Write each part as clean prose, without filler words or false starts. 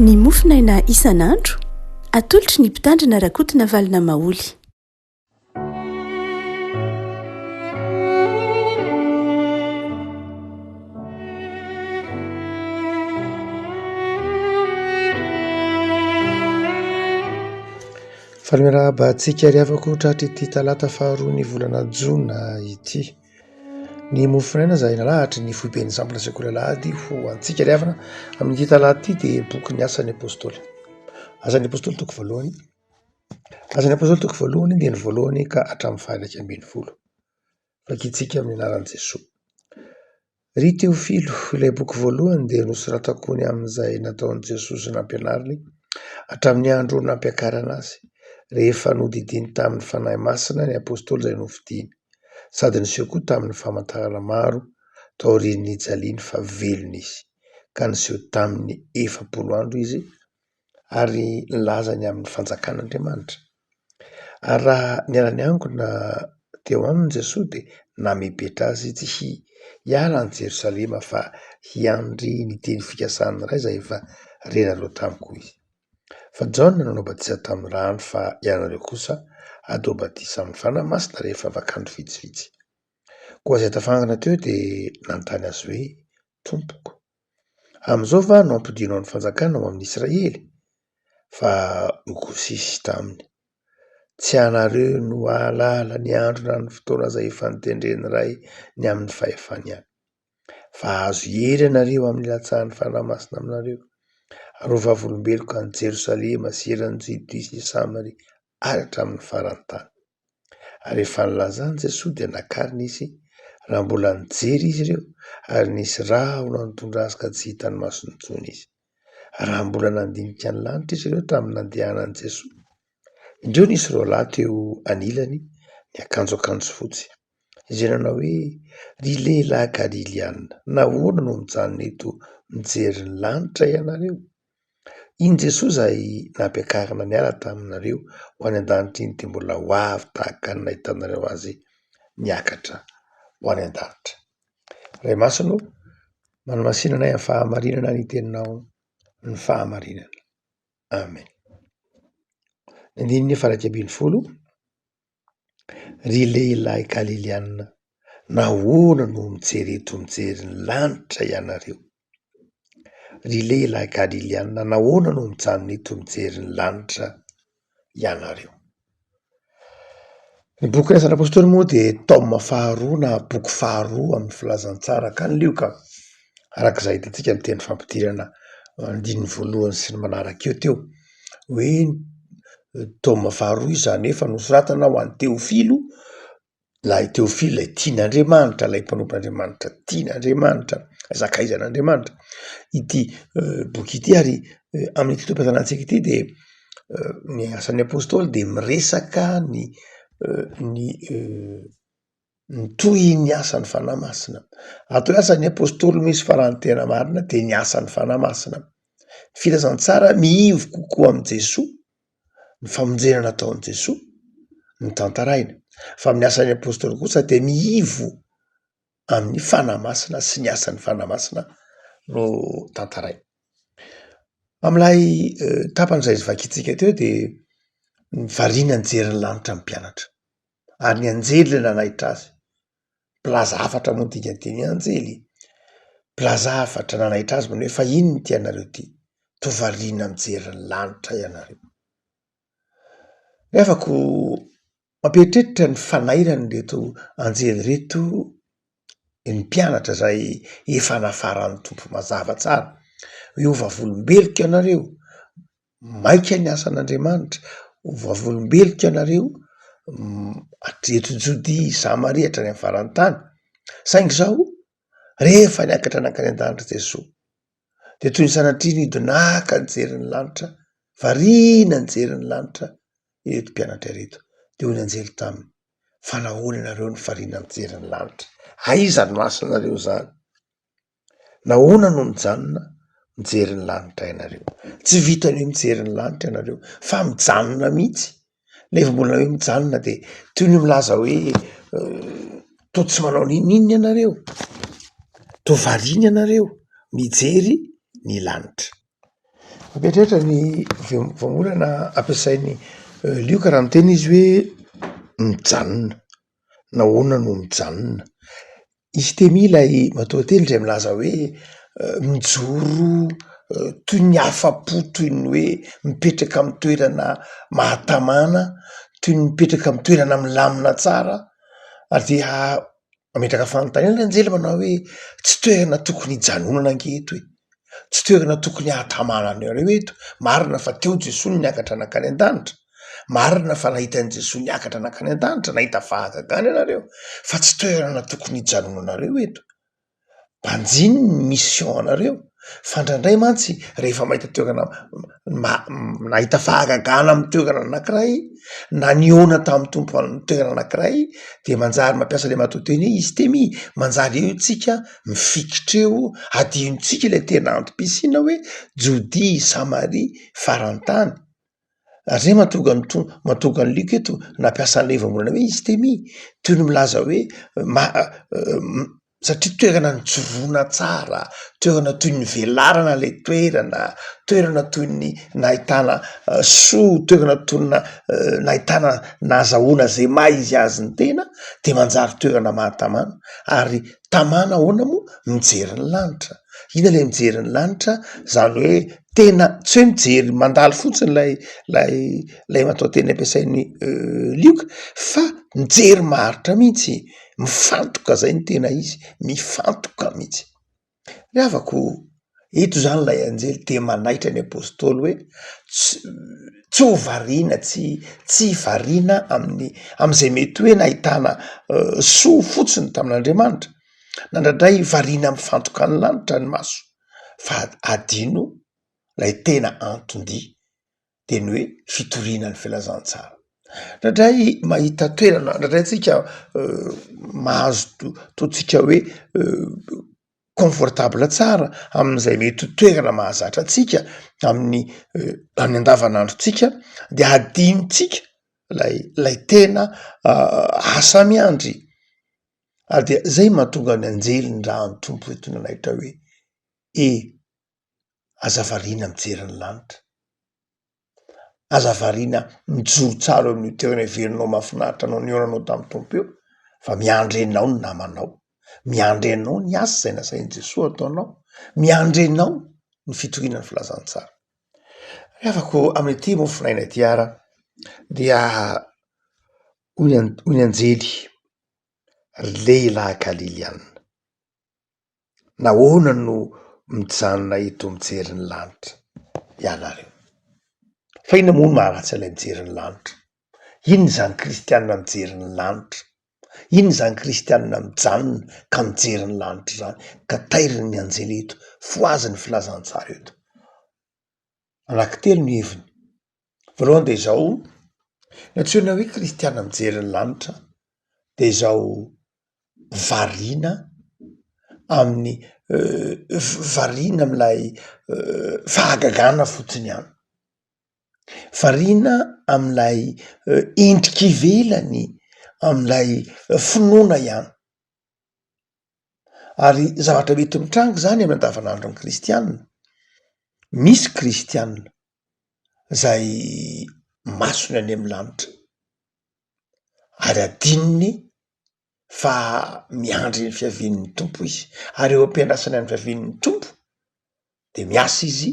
Ny mofinaina isan'andro atolotry ny mpitandrina rakotina valina maoly. Fanomerahantsika ry havako tratra ity talata faharoa ny volana jona ity. Ny mofinaina izay nalahatra ny foiben'ny sampona sekoly alahady ho antsika ry havana amin'ity talata ity dia boky ny asan'ny apôstôly. Asan'ny apôstôly toko voalohany. Asan'ny apôstôly toko voalohany dia ny voalohany ka hatramin'ny faha 1ambin'ny 10. Vakitsika amin'ny anaran'i Jesosy. Ry Teofilo, ilay boky voalohany dia nosoratako ny amin'izay nataon'i Jesosy nampianariny hatramin'ny andro nampiakarana azy. Rehefa nodidiny tamin'ny fanahy masina ny apôstôly izay novidiany, sady niseho koa tamin'ny famantarana maro taorian'ny jaliany fa velona izy, ka niseho tamin'ny 70 andro izy ary nilaza ny amin'ny fanjakan'Andriamanitra. Ary raha niara niangona teo aminy Jesosy dia namebetra azy tsy hiala any Jerosalema fa hiandry ny teny fikasana iray izay efa renareo tamiko izy. Fa Jaona nanao batisa tamin'ny rano fa ianareo kosa atao batisa amin'ny fanahy masina rehefa vakandro vitsivitsy. Koa izay tafangana teo dia nanontany azy hoe, Tompoko, amin'izao va no ampidinao ny fanjakana ao amin'ny Israely? Fa nokosisy taminy, tsy anareo no ahalala ny andro na ny fotoana izay efa nitendreny ray ny amin'ny fahefany ihany. Fa azo hery ianareo amin'ny latsahan'ny fanahy masina aminareo. Ary ho vavolombeloko any Jerosalema sy eran'ny Judea sy Samaria ary hatramin'ny farany tany. Ary rehefa nilazany Jesosy dia nakarina izy raha mbola nijery izy ireo, ary nisy rahona nitondra azy ka tsy hitany maso intsony izy. Raha mbola nandinika ny lanitra izy ireo tamin'ny nandehanan'i Jesosy. Indreo nisy roalahy teo anilany niakanjo fotsy. Izy nanao hoe, ry lehilahy Galiliana, nahoana no mijanona eto mijery ny lanitra ianareo? Iny Jesosy izay nampiakarina niala taminareo ho any an-danitra iny dia mbola ho avy tahaka ny nahitanareo azy niakatra ho any an-danitra. Ray masino, manomasinana amin'ny fahamarinana ny teninao ny fahamarinana. Amen. Andininy 110. Ry lehilahy Galiliana, nahoana no mijery eto mijery ny lanitra ianareo? Ry lehilahy Galiliana, nahoana no mijanona eto mijery ny lanitra ianareo? Ny boky ny asan'ny apôstôly moa dia tome faharoa na boky faharoa amin'ny filazantsara ka nylioka. Arak'izay hitantsika amin'ny teny fampidirana andininy voalohany sy ny manaraka eo teo hoe tome faharoa izy nefa nosoratana ho an'ny Teofilo, ilay Teofilo ilay tian'Andriamanitra, ilay mpanompon'Andriamanitra, tian'Andriamanitra, zakaizan'Andriamanitra ity boky ity. Ary amin'ity toam-piasana ity dia ny asan'ny apôstôly dia miresaka ny toy ny asan'ny fanahy masina. Atao hoe asan'ny apôstôly misy farany tena marina dia ny asan'ny fanahy masina. Filazantsara miivo kokoa amin'i Jesosy, ny famonjena nataon'i Jesosy, ny tantaraina. Fa amin'ny asan'ny apôstôly kosa dia miivo amin'ny fanahy masina sy ny asan'ny fanahy masina no tantaraina. Amin'ilay tapan'izay vakitsika teo dia variana nijery ny lanitra ny mpianatra. Ary ny anjely ilay nanahitra azy. Mpilaza-hafatra moa dika teny anjely. Mpilaza-hafatra nanahitra azy manao hoe fa ino ny tianareo ity? Tovariana mijery ny lanitra ianareo. Refako mampieritreritra ny fanairany reto anjely reto ny mpianatra izay efa nafaran'ny tompo mazava tsara. Ho vavolombeloko ianareo, maika ny asan'Andriamanitra, ho vavolombeloko ianareo eto Jodea, Samaria hatrany amin'ny farany tany. Saingy izao rehefa niakatra nakany an-danitra Jesosy dia toy ny sanatria nidonaka nijery ny lanitra, variana nijery ny lanitra ireto mpianatra ireto. Dia hoy ny anjely taminy, fa nahoana ianareo no variana mijery ny lanitra? Aiza no asonareo izany? Nahoana no mijanona mijery ny lanitra ianareo? Tsy vitany hoe mijery ny lanitra ianareo fa mijanona mihitsy. Nefa mbola hoe mijanona dia toy ny milaza hoe toa tsy manao ninona ianareo? Toa variana ianareo mijery ny lanitra. Mampiatratra ny voamorana ampiasain'ny lioka raha miteny izy hoe mijanona na ahoana no mijanona. Izy temy ilay matoately ndray milaza hoe mijoro toy ny afa-po, toy ny hoe mipetraka amin'ny toerana mahatamana, toy ny mipetraka amin'ny toerana milamina tsara, ary dia mametraka fanontaniana ny anjely manao hoe tsy toerana tokony hijanonana angeto e, tsy toerana tokony hahatamana anareo eto. Marina fa teo Jesosy niakatra nakany an-danitra, marina fa nahitan'i Jesosy niakatra nakany an-danitra, nahita fahagagana ianareo, fa tsy toerana tokony hijanonanareo eto. Mbanjiny ny mission anareo, fa indraindray mantsy rehefa mahita toerana nahita fahagagana amin'ny toerana anankiray, na niona tamin'ny tompo amin'ny toerana anankiray, de manjary mampiasa le matoateny hoe izy temy manjary eo tsika mifikitra eo, adiontsika ilay tena antom-pisiana hoe Jodia, Samaria, farantany. Ary zay mahatonga ny lioka eto nampiasan'ilay voamorana hoe izy temy toy ny milaza hoe satria toerana nijoroana tsara, toerana toy ny velarana lay toerana toy ny nahitana soa, toerana toy nahitana nahazahoana zay maha izy azy ny tena, de manjary toerana mahatamana. Ary tamana ahoana moa? Mijery ny lanitra. Ina lay mijery ny lanitra? Zany hoe tena tsy hoe mijery mandalo fotsiny lay matoateny ampiasain'ny lioka, fa mijery maharitra mihitsy, mifantoka, zay ny tena izy, mifantoka mihitsy. Ry havako, eto zany lay anjely te manaitra ny apôstôly hoe tsy ho variana, tsy variana am'izay mety hoe nahitana soa fotsiny tamin'Andriamanitra, na ndraindray variana mifantoka ny lanitra ny maso, fa adino lay tena anton-dia, de ny hoe fitoriana ny filazantsara. Ndraindray mahita toerana, ndraindray tsika mahazo totsika hoe confortable tsara amin'izay mety toerana mahazatra atsika amin'ny andavanandrotsika, de adinotsika lay tena asa miandry. Ary dia zay mahatonga ny anjely ny raha ny tompo eto nanaitra hoe aza variana mijery ny lanitra, aza variana mijoro tsara eo amin'ny toerana iverinao mahafinaritra anao nionanao tamin'ny tompo eo, fa miandry anao ny namanao, miandry anao ny asa zay nasain'i Jesosy ataonao, miandry anao ny fitoriana ny filazantsara. Rehavako amin'ity mofinaina ity ara dia hoy ny anjely, lehilahy Galiliana, nahoana no mijanona eto mijery ny lanitra ianareo? Fa inona moa no maharatsy an'ilay mijery ny lanitra? Inona zany kristianina mijery ny lanitra? Inona zany kristianina mijanona ka mijery ny lanitra zany, ka tairiny ny anjely eto, foaziny filazantsara eto? Anankitelo ny heviny. Voalohany de izao, ny antsoina hoe kristianina mijery ny lanitra de izao variana amin'ny variana am'lay fahagagana fotsiny ihany, variana am'lay endrika ivelany, am'lay finoana ihany. Ary zavatra mety mitranga zany amin'ny andavanandron'ny kristianina. Misy kristianina zay masony any amin'ny lanitra, ary adininy fa miandry ny fiavian'ny tompo izy, ary eo am-piandrasany amin'ny fiavian'ny tompo de miasa izy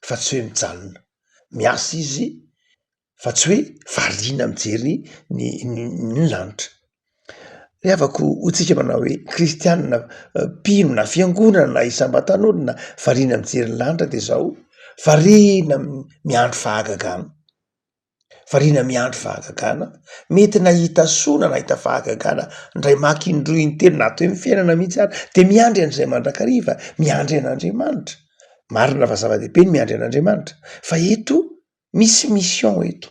fa tsy hoe mijanona, miasa izy fa tsy hoe variana mijery ny lanitra. Rehavako hotsika manao hoe kristianina mpino na fiangonana na isam-batan'olona variana mijery ny lanitra de zao variana miandry fahagagana, variana miandry fahagagana, mety nahita soa na nahita fahagagana ndray maky indroy intelo na toy ny fiainana mihitsy ary de miandry an'izay mandrakariva, miandry an'Andriamanitra. Marina fa zava-dehibe ny miandry an'Andriamanitra, fa eto misy mission eto,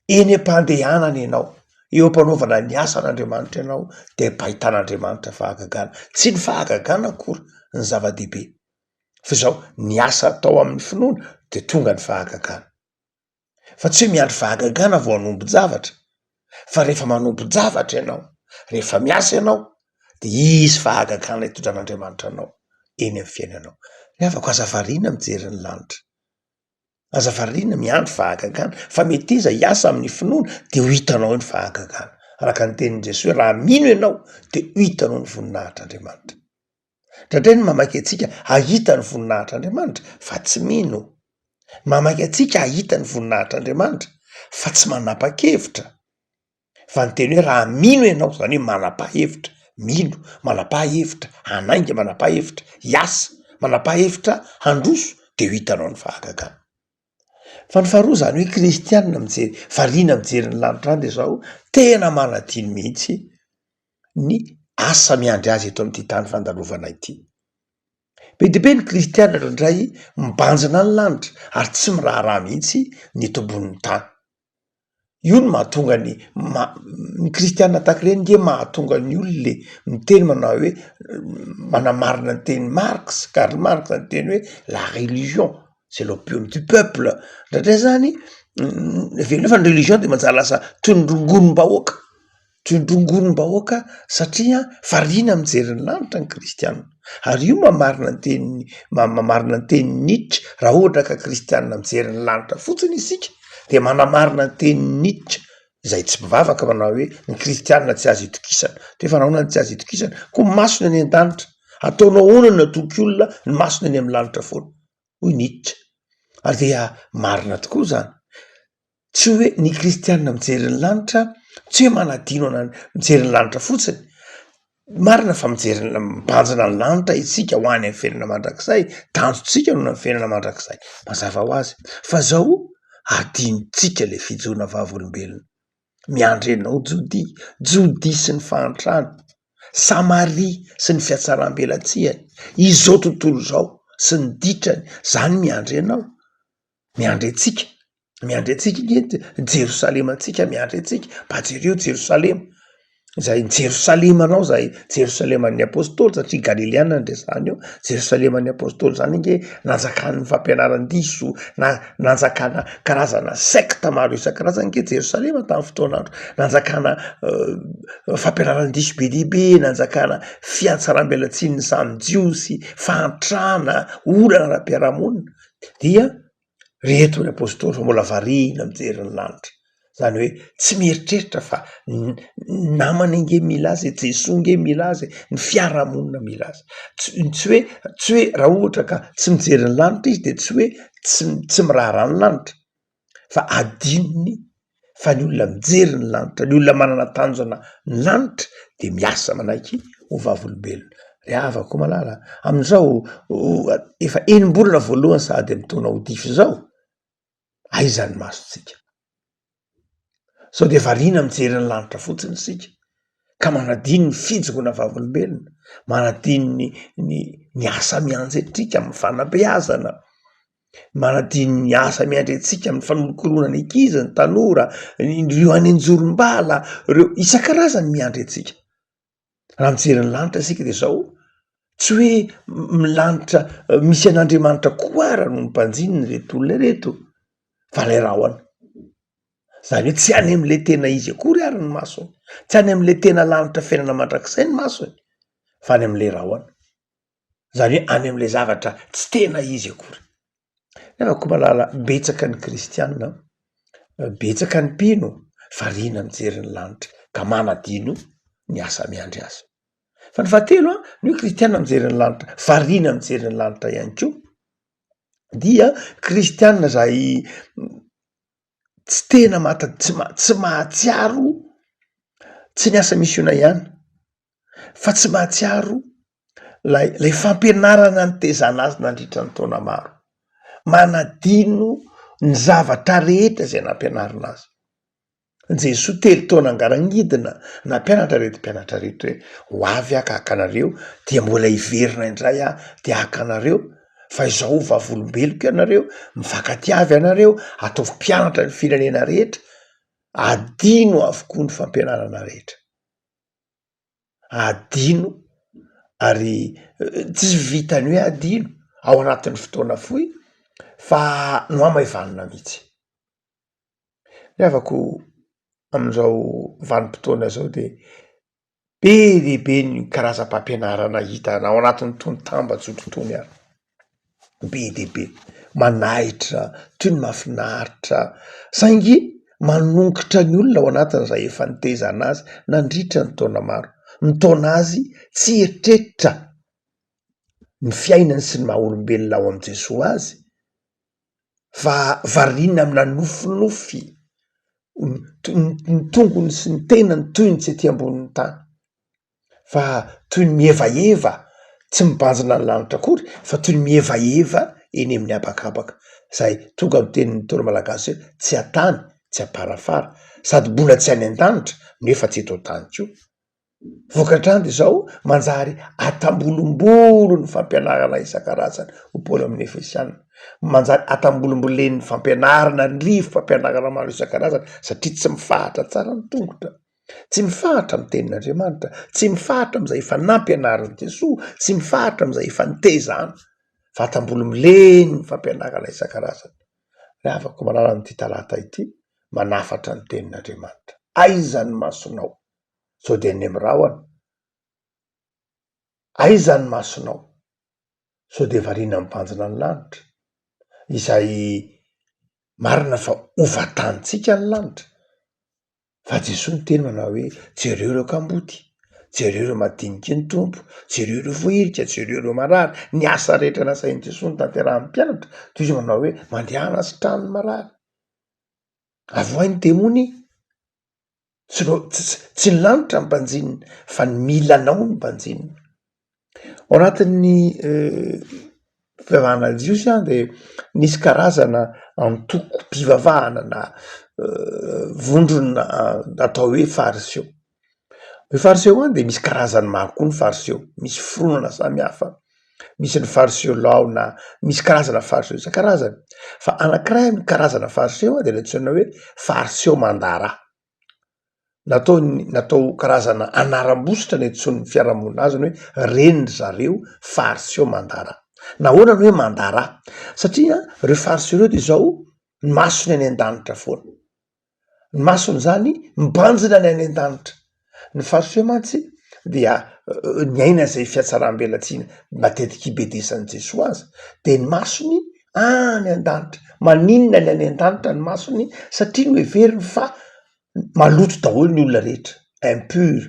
eny am-pandehanana ianao, eo am-panaovana ny asan'Andriamanitra ianao, de ampahitan'Andriamanitra fahagagana. Tsy ny fahagagana akory ny zava-dehibe, fa zao ny asa atao amin'ny finoana de tonga ny fahagagana. Fa tsy hoe miandry fahagagana vao hanombo zavatra, fa rehefa manombo zavatra ianao, rehefa miasa ianao, de izy fahagagana hitondran'Andriamanitra anao eny amin'ny fiainanao. Afaka azavariana mijery ny lanitra. Azavariana miandro fahagagana fa mety iza hiasa amin'ny finoana de ho hitanao ny fahagagana. Araka ny tenin'i Jesoa raha mino ianao de ho hitanao ny voninahitr'Andriamanitra. Ndraindray ny mamaky antsika ahita ny voninahitr'Andriamanitra fa tsy mino. Mamaky antsika ahita ny voninahitr'Andriamanitra fa tsy manapa-kevitra. Fa ny teny hoe raha mino ianao zany hoe manapa-hevitra, mino, manapa-hevitra, hanainga, manapa-hevitra, hiasa, manapa-hevitra handroso de ho hitanao ny fahagagana. Fa ny faharoa zany hoe kristianina mijery, variana mijery ny lanitra any de zao tena manadino mihitsy ny asa miandry azy eto amin'ity tany fandalovana ity. Be de be ny kristianina indraindray mibanjina ny lanitra ary tsy miraharaha mihitsy ny eto ambonin'ny tany. Io no mahatonga ny kristianina tahak'ireny nge mahatonga ny olona miteny manao hoe manamarina ny teny Marx, Karl Marx ny teny hoe la religion c'est l'opium du peuple. Ndraindray zany fa ny religion de manjary lasa tondrongonim-bahoaka, tondrongonim-bahoaka satria variana mijery ny lanitra ny kristianina. Ary io mamarina ny teny Nietzsche raha ohatra ka kristianina mijery ny lanitra fotsiny isika de manamarina ny teny Nietzsche izay tsy mpivavaka manao hoe ny kristianina tsy azo itokisana. De fa nahoana ny tsy azo itokisana? Ko masona any an-danitra, ataonao ahoana natoky olona ny masona any amin'ny lanitra foana, hoy Nietzsche. Ary dia marina tokoa zany. Tsy hoe ny kristianina mijery ny lanitra, tsy hoe manadino ana mijery ny lanitra fotsiny. Marina fa mibanjina ny lanitra isika ho any amin'ny fiainana mandrakizay, tanjotsika no amin'ny fiainana mandrakizay. Mazava ho azy. Fa zao adinotsika le fijoana vavolombelona. Miandry anao jodi sy ny fahantrano, Samaria sy ny fiatsaram-belatsiany, izao tontolo zao sy ny ditrany, zany miandry anao. Miandry antsika Jerosalema antsika miandry antsika. Mba jereo Jerosalema. Zay Jerosalema anao zay Jerosaleman'ny apôstôly satria Galileana ndresany eo. Jerosaleman'ny apôstôly zany nge nanjakany fampianaran-diso na nanjakana karazana sekta maro isan-karazany ke Jerosalema tamin'ny fotoanandro. Nanjakana fampianaran-diso be dehibe, nanjakana fiatsaram-belatsin'ny samy jiosy, fahantrana, olana ara-piarahamonina. Dia reto ny apôstôly fa mbola variana mijery ny lanitra. Zany hoe tsy mieritreritra fa namana nge mila azy, Jesoa nge mila azy, ny fiarahamonina mila azy. Tsy hoe raha ohatra ka tsy mijery ny lanitra izy de tsy hoe tsy miraharaha ny lanitra. Fa adinony fa ny olona mijery ny lanitra, ny olona manana tanjona ny lanitra de miasa manaiky ho vavolombelona. Ry havako malala, amin'izao efa enim-bolana voalohany sady amin'ny taona ho dify zao, aiza ny masontsika? Sao de variana mijery ny lanitra fotsiny isika ka manadino ny fijogona vavolombelona, manadino ny asa miandry antsika amin'ny fanabeazana, manadino ny asa miandry antsika amin'ny fanolokoloana ny ankizy, ny tanora, ireo any anjorom-bala, ireo isan-karazany miandry antsika. Raha mijery ny lanitra isika de zao tsy hoe milanitra misy an'Andriamanitra koa ara no mpanjininy reto olona reto, fa lay rahona. Zany hoe tsy any amin'le tena izy akory ary ny masony, tsy any amin'le tena lanitra fiainana mandrakizay ny masony, fa any amin'le rahona. Zany hoe any amin'le zavatra tsy tena izy akory. Nefa koa malala, betsaka ny kristianina, betsaka ny mpino variana mijery ny lanitra ka manadino ny asa miandry azy. Fa ny fahatelo ny kristianina mijery ny lanitra, variana mijery ny lanitra ihany koa, dia kristianina zay tsy tena tsy mahatsiaro tsy ny asa misiona ihany, fa tsy mahatsiaro lay fampianarana ny tezana azy nandritra ny taona maro. Manadino ny zavatra rehetra zay nampianarina azy. Jesoa telo taona angarangidina nampianatra reto mpianatra reto hoe ho avy aho ka haka anareo dia mbola hiverina indray aho dia haka anareo, fa izao vavolombeloko ianareo, mifakatiavy ianareo, ataovy mpianatra ny firenena rehetra, adino avokoa ny fampianarana rehetra. Adino ary tsy vitany hoe adino ao anatin'ny fotoana fohy fa no amaivanina mihitsy. Rehavako amin'izao vanim-potoana zao de be. Ny karazam-pampianarana hita ao anatin'ny tony tambajotra tony ary. be dehibe, manahitra toy ny mahafinaritra saingy manongotra ny olona ao anatin'izay efa nitezana azy nandritra ny taona maro, ny taona azy tsy eritreritra ny fiainany sy ny maha olombelona ao am' Jesosy azy fa variana amina nofinofy ny tongony sy ny tenany toy ny tsy ety ambonin'ny tany, fa toy ny mihevaeva tsy mibanjina ny lanitra akory fa toy ny mihevaeva eny amin'ny abakabaka, zay tonga amin'ny tenin'ny tena malagasy hoe tsy atany tsy aparafara sady mbola tsy any an-danitra nefa tsy eto tany ko. Vokatrany de zao manjary atambolombolo ny fampianarana isan-karazany ho Paoly amin'ny Efesianina, manjary atambolombolen'ny fampianarana ny rivo fampianarana maro isan-karazany satria tsy mifahatra tsara ny tongotra, tsy mifahatra amin'ny tenin'Andriamanitra, tsy mifahatra am'izay efa nampianarin' Jesosy, tsy mifahatra am'izay efa nitezana fa atambolomboleny ny fampianarana isan-karazany. Raha afaka manala amin'ity talata ity manafatra ny tenin'Andriamanitra, aiza ny masonao sao de any amin'ny rahona, aiza ny masonao sao de variana mibanjina ny lanitra, izay marina fa hovatantsika ny lanitra fa Jesosy ny teny manao hoe jereo ireo kambody, jereo ireo madiniky ny tompo, jereo ireo voahirika, jereo ireo marary, ny asa rehetra nasain'i Jesosy ny tanterahan'ny mpianatra toy izy manao hoe mandehana sy tranony marary, avoainy demony tsy ny lanitra mbanjinina fa ny milanao ny mbanjinina. Ao anatin'ny fivavahana jiosy de nisy karazana antoko-pivavahana na vondrona atao hoe fariseo. Ny fariseo any de misy karazany maro koa ny fariseo, misy fironana samy hafa, misy ny fariseo laona, misy karazana fariseo isan-karazany, fa anankiray amin'ny karazana fariseo de antsoina hoe fariseo mandara, natao karazana anaram-bositra ny antsoin'ny fiarahamonina azy ny hoe reny zareo fariseo mandara. Nahoana ny hoe mandara? Satria reo fariseo reo de zao ny masony any an-danitra foana, ny masony zany mibanjina ny any an-danitra. Ny fariseo mantsy dia ny aina zay fiatsaram-belatsiana matetiky ibedesan'i Jesosy azy de ny masony any an-danitra, maninona ny any an-danitra ny masony satria no heveriny fa maloto daholo ny olona rehetra, impur,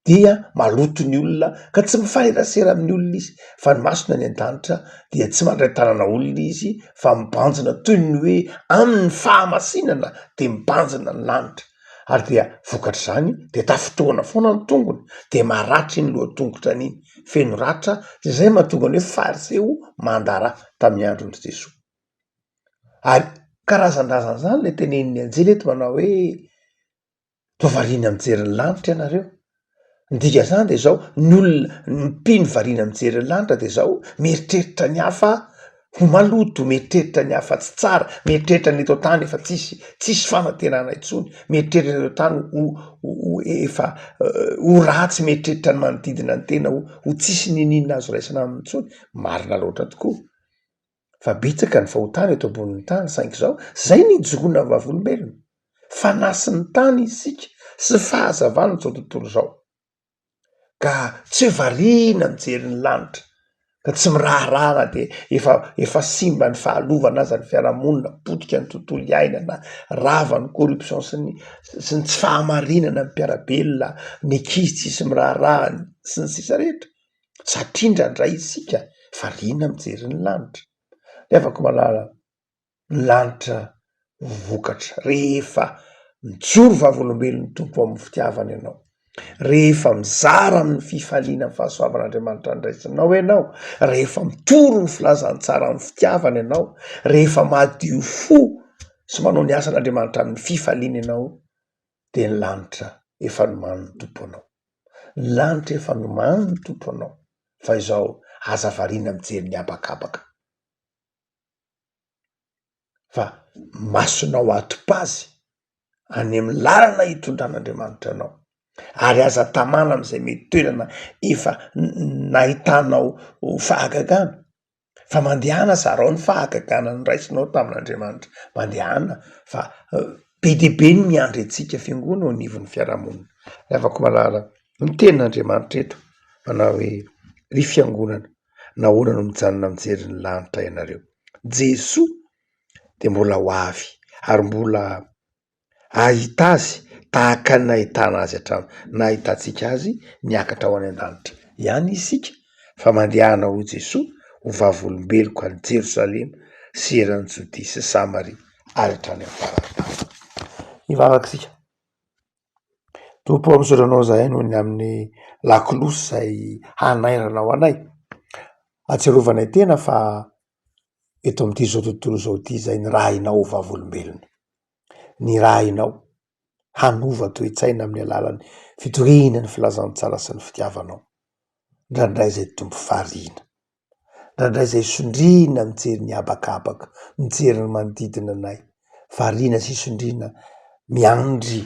dia maloto ny olona ka tsy mifanerasera amin'ny olona izy, fa ny masony any an-danitra dia tsy mandray tanana olona izy fa mibanjina toy ny hoe amin'ny fahamasinana de mibanjina ny lanitra, ary dia vokatr'izany de tafitohana foana ny tongony de maratry ny loha tongotra an'iny feno ratra, zay mahatonga ny hoe fariseo mandara tamin'ny andron'i Jesosy. Ary karazan-drazana zany le tenenin'ny anjely eto manao hoe toa variana mijery ny lanitra ianareo. Ny dika zany de zao ny olona mpino variana mijery ny lanitra de zao mieritreritra ny hafa ho maloto, mieritreritra ny hafa tsy tsara, mieritreritra ny eto tany efa tsisy fanantenana intsony, mieritreritra ny eto tany efa ho ratsy, mieritreritra ny manodidina ny tena ho tsisy ninina azo raisina aminy intsony, marina loatra tokoa. Fa bitsaka ny fahotana eto ambonin'ny tany saingy zao zay nijoroana ny vavolombelona, fanasin'ny tany isika sy fahazavana zao tontolo zao, ka tsy hoe variana mijery ny lanitra ka tsy miraharahana de efa simba ny fahalovana aza ny fiarahamonina, potika ny tontolo iainana, rava ny corruption sy ny tsy fahamarinana ny mpiarabelona, ny ankizy tsisy miraharahany sy ny sisa rehetra, satria ndrandray isika variana mijery ny lanitra. Le afaka malala ny lanitra vokatra rehefa mijoro vavolombelon'ny tompo amin'ny fitiavana ianao, rehefa mizara amin'ny fifaliana amin'ny fahasoavan'Andriamanitra andraisinao ianao, rehefa mitoro ny filazantsara amin'ny fitiavana ianao, rehefa madio fo sy manao ny asan'Andriamanitra amin'ny fifaliana ianao, de ny lanitra efa nomany ny tompo anao, ny lanitra efa nomany ny tompo anao, fa izao aza variana mijery ny abakabaka, fa masonao atipazy any amin'ny lalana hitondran'Andriamanitra anao, ary aza tamana am'izay mety toerana efa nahitanao fahagagana, fa mandehana zarao ny fahagagana ny raisinao tamin'Andriamanitra, mandehana fa be dehibe ny miandry antsika fiangonana ao anivon'ny fiarahamonina. Afaka malala ny tenin'Andriamanitra eto manao hoe ry fiangonana, nahoana no mijanona mijery ny lanitra ianareo. Jesoa de mbola ho avy ary mbola ahita azy tahaka ny nahitana azy hatrany, nahitantsika azy niakatra ho any an-danitra ihany isika, fa mandehana ho Jesoa ho vavolombeloko any Jerosalema sy eran'ny Jodia sy Samaria ary hatrany amin'ny faravana. Ivavakisika tompo amisoranao zahay noho ny amin'ny lakolosy zay hanairana ao anay, atsiarovanay tena fa eto amin'ity zao tontolo zao ty zay ny raha inao vavolombelona, ny raha inao hanova toe-tsaina amin'ny alalan'ny fitoriana ny filazantsara sy ny fitiavanao, ndraindray zay tompo variana, ndraindray zay sondrina mijery ny abakabaka, mijery ny manodidina anay, variana sy sondrina miandry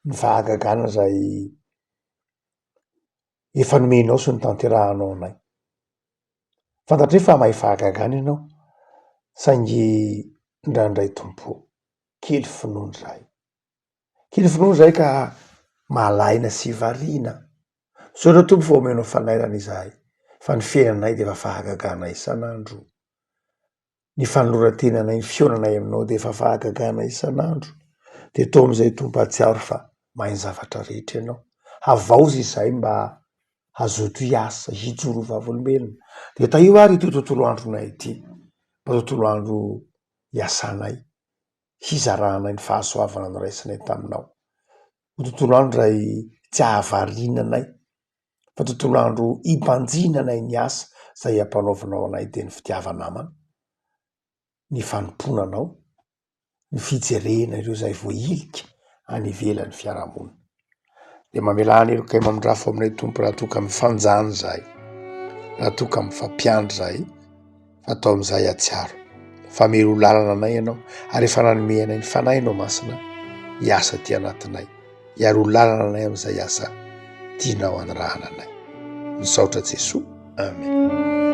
ny fahagagana zay efa nomenao sy ny tanterahanao anay. Fantatry fa mahay fahagagana ianao, saingy ndraindray tompo kely finoana zahay, kely finoana zahay ka malaina sy variana. Saotra tompo fa omenao fanairana izahay, fa ny fiainanay de efa fahagagana isan'andro, ny fanolorantenanay, ny fionanay aminao de efa fahagagana isan'andro. De to amizay tompo atsiaro fa mahay zavatra rehetra ianao, havaozy izahay mba hazoto hiasa, hijoro vavolombelona. De taio ary ity tontolo andronay ity, mba tontolo andro iasanay, hizaranay ny fahasoavana noraisinay taminao, tontolo andro ray tsy ahavarinanay, fa tontolo andro impanjinanay ny asa zay ampanaovanao anay de ny fitiavanamana, ny fanomponanao, ny fijerena ireo zay voailika any ivelan'ny fiarahamonina. De mamelana erokay mamindrafo aminay tompo raha toka mifanjany zahay, raha toka mifampiandry zahay, fatao amizay atsiaro, fa mero lalana anay ianao ary efa nanome anay ny fanahinao masina hiasa ty anatinay, hiaro lalana anay amizay asa tianao anarahana anay. Misaotra Jesoa. Amen.